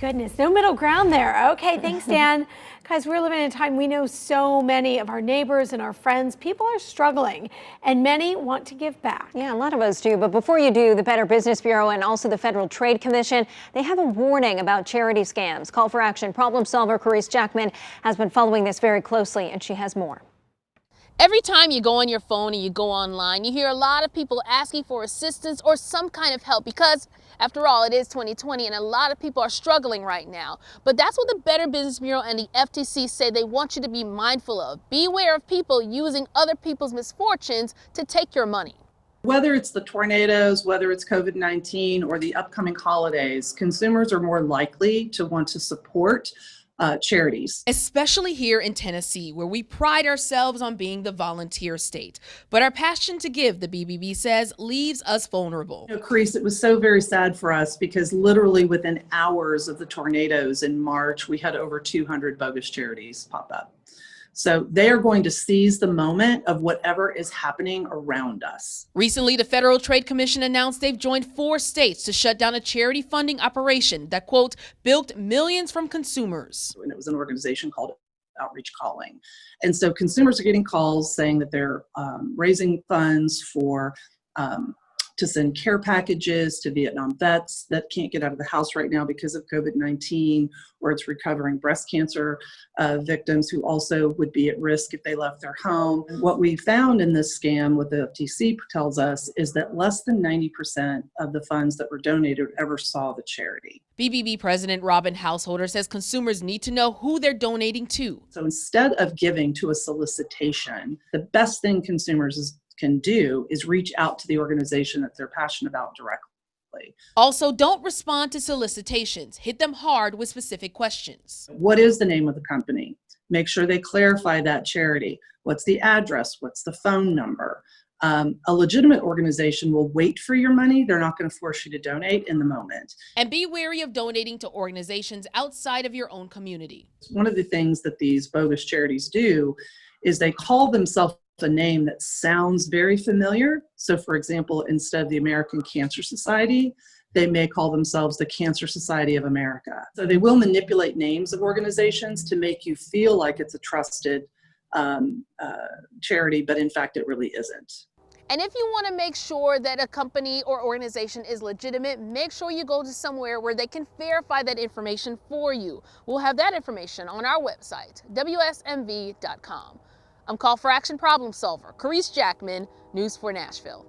Goodness, no middle ground there. Okay, thanks, Dan. Guys, we're living in a time we know so many of our neighbors and our friends, people are struggling, and many want to give back. Yeah, a lot of us do. But before you do, the Better Business Bureau and also the Federal Trade Commission, they have a warning about charity scams. Call for Action problem solver Caresse Jackman has been following this very closely, and she has more. Every time you go on your phone and you go online, you hear a lot of people asking for assistance or some kind of help because, after all, it is 2020 and a lot of people are struggling right now. But that's what the Better Business Bureau and the FTC say they want you to be mindful of. Beware of people using other people's misfortunes to take your money. Whether it's the tornadoes, whether it's COVID-19 or the upcoming holidays, consumers are more likely to want to support charities. Especially here in Tennessee, where we pride ourselves on being the volunteer state. But our passion to give, the BBB says, leaves us vulnerable. You know, Caresse, it was so very sad for us because literally within hours of the tornadoes in March, we had over 200 bogus charities pop up. So they are going to seize the moment of whatever is happening around us. Recently, the Federal Trade Commission announced they've joined 4 states to shut down a charity funding operation that, quote, bilked millions from consumers. And it was an organization called Outreach Calling. And so consumers are getting calls saying that they're raising funds for to send care packages to Vietnam vets that can't get out of the house right now because of COVID-19, or it's recovering breast cancer victims who also would be at risk if they left their home. What we found in this scam, what the FTC tells us, is that less than 90% of the funds that were donated ever saw the charity. BBB President Robin Householder says consumers need to know who they're donating to. So instead of giving to a solicitation, the best thing consumers can do is reach out to the organization that they're passionate about directly. Also, don't respond to solicitations. Hit them hard with specific questions. What is the name of the company? Make sure they clarify that charity. What's the address? What's the phone number? A legitimate organization will wait for your money. They're not going to force you to donate in the moment. And be wary of donating to organizations outside of your own community. One of the things that these bogus charities do is they call themselves a name that sounds very familiar. So for example, instead of the American Cancer Society, they may call themselves the Cancer Society of America. So they will manipulate names of organizations to make you feel like it's a trusted charity, but in fact it really isn't. And if you want to make sure that a company or organization is legitimate, make sure you go to somewhere where they can verify that information for you. We'll have that information on our website, WSMV.com. I'm Call for Action problem solver Caresse Jackman, News 4 Nashville.